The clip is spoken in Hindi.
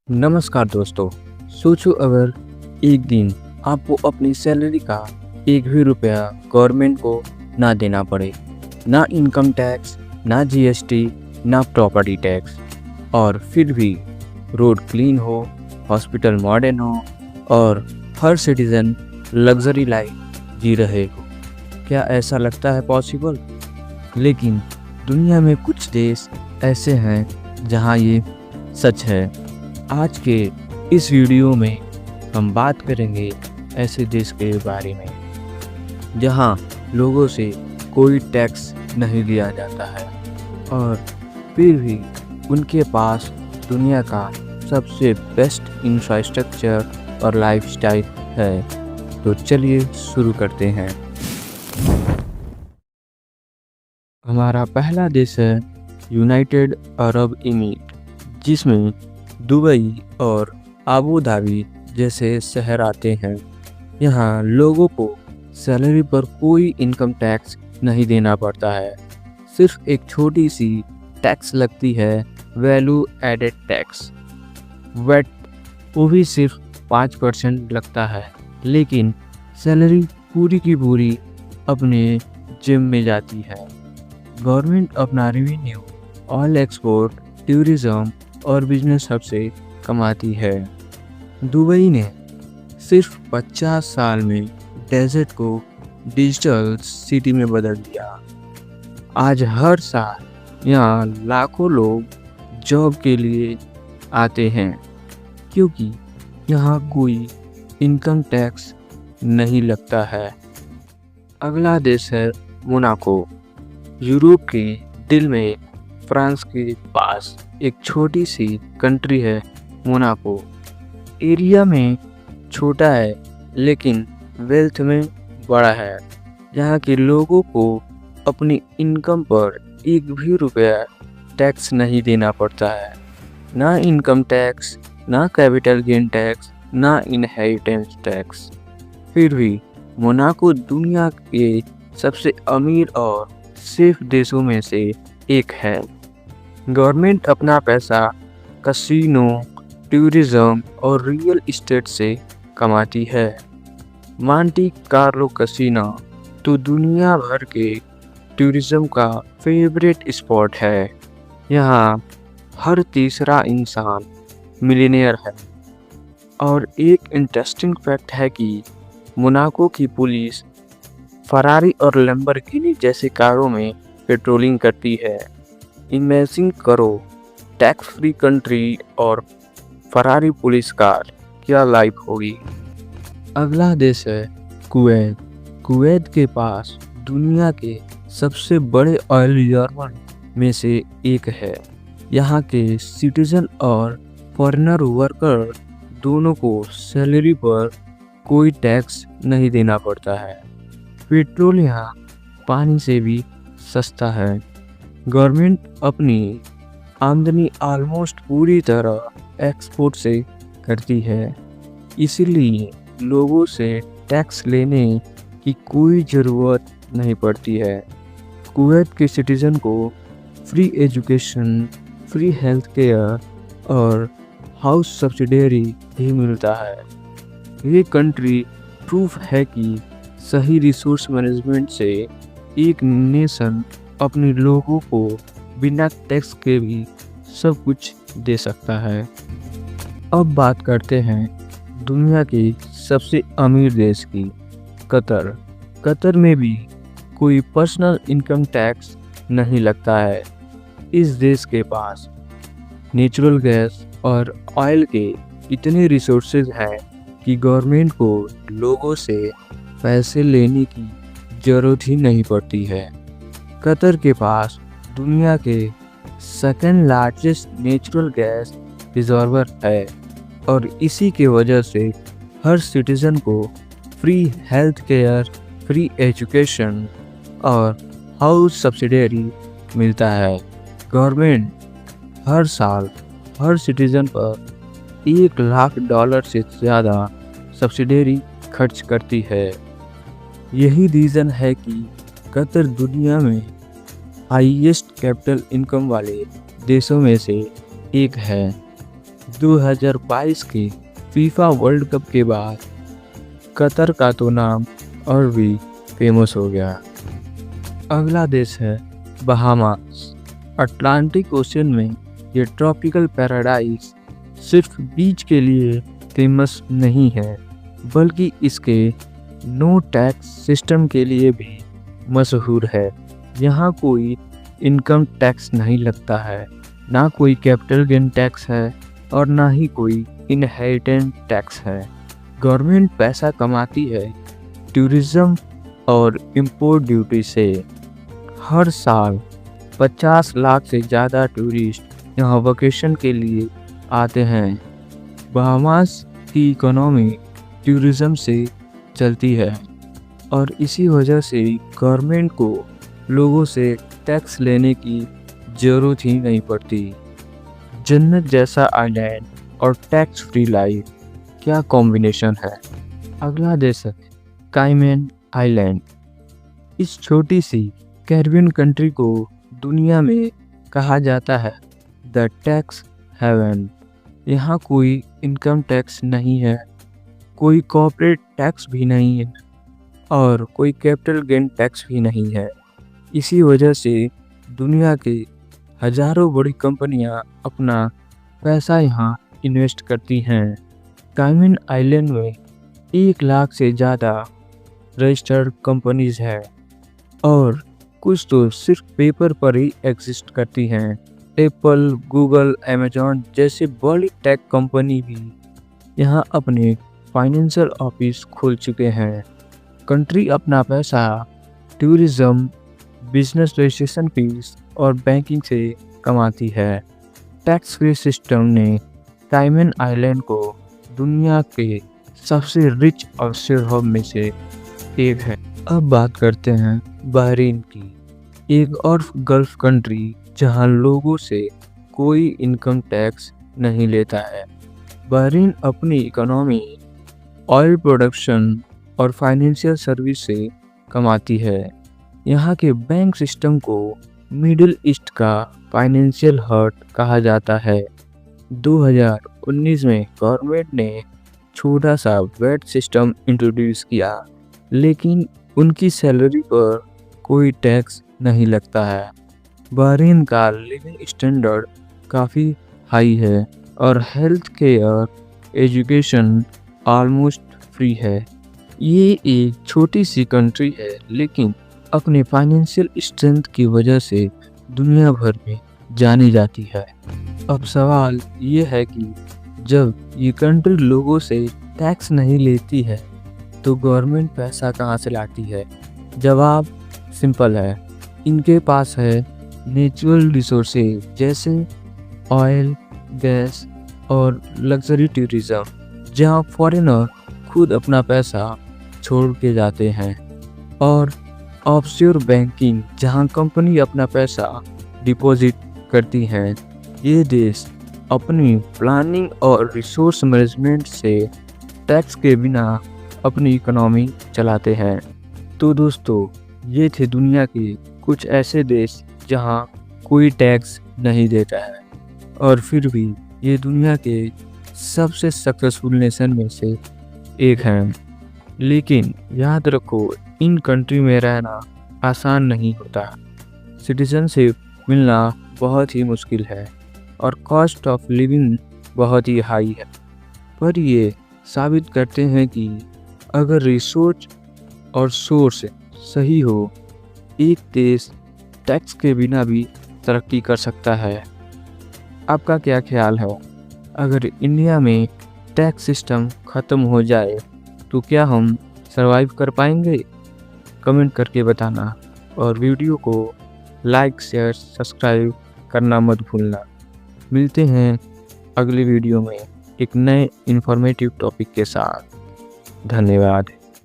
नमस्कार दोस्तों। सोचो अगर एक दिन आपको अपनी सैलरी का एक भी रुपया गवर्नमेंट को ना देना पड़े, ना इनकम टैक्स, ना जीएसटी, ना प्रॉपर्टी टैक्स, और फिर भी रोड क्लीन हो, हॉस्पिटल मॉडर्न हो और हर सिटीजन लग्जरी लाइफ जी रहे हो। क्या ऐसा लगता है पॉसिबल? लेकिन दुनिया में कुछ देश ऐसे हैं जहां ये सच है। आज के इस वीडियो में हम बात करेंगे ऐसे देश के बारे में जहां लोगों से कोई टैक्स नहीं लिया जाता है और फिर भी उनके पास दुनिया का सबसे बेस्ट इंफ्रास्ट्रक्चर और लाइफस्टाइल है। तो चलिए शुरू करते हैं। हमारा पहला देश है यूनाइटेड अरब इमीरेट, जिसमें दुबई और आबू धाबी जैसे शहर आते हैं। यहाँ लोगों को सैलरी पर कोई इनकम टैक्स नहीं देना पड़ता है। सिर्फ एक छोटी सी टैक्स लगती है, वैल्यू एडेड टैक्स, वैट। वो भी सिर्फ 5% लगता है, लेकिन सैलरी पूरी की पूरी अपने जिम में जाती है। गवर्नमेंट अपना रेवेन्यू ऑयल एक्सपोर्ट, टूरिज्म और बिजनेस हब से कमाती है। दुबई ने सिर्फ 50 साल में डेजर्ट को डिजिटल सिटी में बदल दिया। आज हर साल यहाँ लाखों लोग जॉब के लिए आते हैं, क्योंकि यहाँ कोई इनकम टैक्स नहीं लगता है। अगला देश है मोनाको। यूरोप के दिल में फ्रांस के पास एक छोटी सी कंट्री है मोनाको। एरिया में छोटा है लेकिन वेल्थ में बड़ा है। यहाँ के लोगों को अपनी इनकम पर एक भी रुपया टैक्स नहीं देना पड़ता है। ना इनकम टैक्स, ना कैपिटल गेन टैक्स, ना इनहेरिटेंस टैक्स। फिर भी मोनाको दुनिया के सबसे अमीर और सेफ देशों में से एक है। गवर्नमेंट अपना पैसा कैसीनो, टूरिज्म और रियल एस्टेट से कमाती है। मांटी कार्लो कैसीनो तो दुनिया भर के टूरिज्म का फेवरेट स्पॉट है। यहाँ हर तीसरा इंसान मिलियनेयर है। और एक इंटरेस्टिंग फैक्ट है कि मोनाको की पुलिस फरारी और लैम्बोर्गिनी जैसे कारों में पेट्रोलिंग करती है। इमेजिन करो, टैक्स फ्री कंट्री और फरारी पुलिस कार, क्या लाइफ होगी। अगला देश है कुवैत। कुवैत के पास दुनिया के सबसे बड़े ऑयल रिजर्व में से एक है। यहाँ के सिटीजन और फॉरेनर वर्कर दोनों को सैलरी पर कोई टैक्स नहीं देना पड़ता है। पेट्रोल यहाँ पानी से भी सस्ता है। गवर्नमेंट अपनी आमदनी ऑलमोस्ट पूरी तरह एक्सपोर्ट से करती है, इसीलिए लोगों से टैक्स लेने की कोई ज़रूरत नहीं पड़ती है। कुवैत के सिटीज़न को free education, free health care और हाउस सब्सिडरी भी मिलता है। ये कंट्री प्रूफ है कि सही रिसोर्स मैनेजमेंट से एक नेशन अपने लोगों को बिना टैक्स के भी सब कुछ दे सकता है। अब बात करते हैं दुनिया के सबसे अमीर देश की, कतर। कतर में भी कोई पर्सनल इनकम टैक्स नहीं लगता है। इस देश के पास नेचुरल गैस और ऑयल के इतने रिसोर्सेज हैं कि गवर्नमेंट को लोगों से पैसे लेने की ज़रूरत ही नहीं पड़ती है। कतर के पास दुनिया के second largest natural gas reservoir है और इसी के वजह से हर सिटीज़न को free health care, free education और हाउस सब्सिडरी मिलता है। गवर्नमेंट हर साल हर सिटीज़न पर $1 लाख से ज़्यादा सब्सिडरी खर्च करती है। यही रीज़न है कि कतर दुनिया में हाईएस्ट कैपिटल इनकम वाले देशों में से एक है। 2022 के फीफा वर्ल्ड कप के बाद कतर का तो नाम और भी फेमस हो गया। अगला देश है बहामास। अटलांटिक ओशन में ये ट्रॉपिकल पैराडाइज सिर्फ बीच के लिए फेमस नहीं है, बल्कि इसके नो टैक्स सिस्टम के लिए भी मशहूर है। यहाँ कोई इनकम टैक्स नहीं लगता है, ना कोई कैपिटल गेन टैक्स है और ना ही कोई इनहेरिटेंस टैक्स है। गवर्नमेंट पैसा कमाती है टूरिज्म और इंपोर्ट ड्यूटी से। हर साल 50 लाख से ज़्यादा टूरिस्ट यहाँ वकेशन के लिए आते हैं। बहामास की इकोनॉमी टूरिज्म से चलती है और इसी वजह से गवर्नमेंट को लोगों से टैक्स लेने की ज़रूरत ही नहीं पड़ती। जन्नत जैसा आइलैंड और टैक्स फ्री लाइफ, क्या कॉम्बिनेशन है। अगला देश है काइमैन आइलैंड। इस छोटी सी कैरिबियन कंट्री को दुनिया में कहा जाता है द टैक्स हेवन। यहाँ कोई इनकम टैक्स नहीं है, कोई कॉर्पोरेट टैक्स भी नहीं है और कोई कैपिटल गेन टैक्स भी नहीं है। इसी वजह से दुनिया के हजारों बड़ी कंपनियां अपना पैसा यहाँ इन्वेस्ट करती हैं। काइमैन आइलैंड में 1 लाख से ज़्यादा रजिस्टर्ड कंपनीज है और कुछ तो सिर्फ पेपर पर ही एग्जिस्ट करती हैं। एप्पल, गूगल, अमेजॉन जैसे बड़ी टेक कंपनी भी यहाँ अपने फाइनेंशियल ऑफिस खोल चुके हैं। कंट्री अपना पैसा टूरिज्म, बिजनेस रजिस्ट्रेशन फीस और बैंकिंग से कमाती है। टैक्स फ्री सिस्टम ने काइमैन आइलैंड को दुनिया के सबसे रिच और हब में से एक है। अब बात करते हैं बहरीन की, एक और गल्फ कंट्री जहां लोगों से कोई इनकम टैक्स नहीं लेता है। बहरीन अपनी इकोनॉमी ऑयल प्रोडक्शन और फाइनेंशियल सर्विस से कमाती है। यहाँ के बैंक सिस्टम को मिडिल ईस्ट का फाइनेंशियल हब कहा जाता है। 2019 में गवर्नमेंट ने छोटा सा वैट सिस्टम इंट्रोड्यूस किया, लेकिन उनकी सैलरी पर कोई टैक्स नहीं लगता है। बहरीन का लिविंग स्टैंडर्ड काफ़ी हाई है और health care, education almost free है। ये एक छोटी सी कंट्री है, लेकिन अपने फाइनेंशियल स्ट्रेंथ की वजह से दुनिया भर में जानी जाती है। अब सवाल ये है कि जब ये कंट्री लोगों से टैक्स नहीं लेती है तो गवर्नमेंट पैसा कहाँ से लाती है। जवाब सिंपल है, इनके पास है नेचुरल रिसोर्सेज जैसे ऑयल, गैस और लग्जरी टूरिज्म, जहाँ फॉरेनर खुद अपना पैसा छोड़ के जाते हैं, और ऑफशोर बैंकिंग जहां कंपनी अपना पैसा डिपॉजिट करती हैं। ये देश अपनी प्लानिंग और रिसोर्स मैनेजमेंट से टैक्स के बिना अपनी इकोनॉमी चलाते हैं। तो दोस्तों, ये थे दुनिया के कुछ ऐसे देश जहां कोई टैक्स नहीं देता है और फिर भी ये दुनिया के सबसे सक्सेसफुल नेशन में से एक हैं। लेकिन याद रखो, इन कंट्री में रहना आसान नहीं होता। सिटीजनशिप मिलना बहुत ही मुश्किल है और कॉस्ट ऑफ लिविंग बहुत ही हाई है। पर ये साबित करते हैं कि अगर रिसोर्स और सोर्स सही हो, एक देश टैक्स के बिना भी तरक्की कर सकता है। आपका क्या ख्याल है? अगर इंडिया में टैक्स सिस्टम ख़त्म हो जाए तो क्या हम सरवाइव कर पाएंगे? कमेंट करके बताना और वीडियो को लाइक, शेयर, सब्सक्राइब करना मत भूलना। मिलते हैं अगली वीडियो में एक नए इन्फॉर्मेटिव टॉपिक के साथ। धन्यवाद।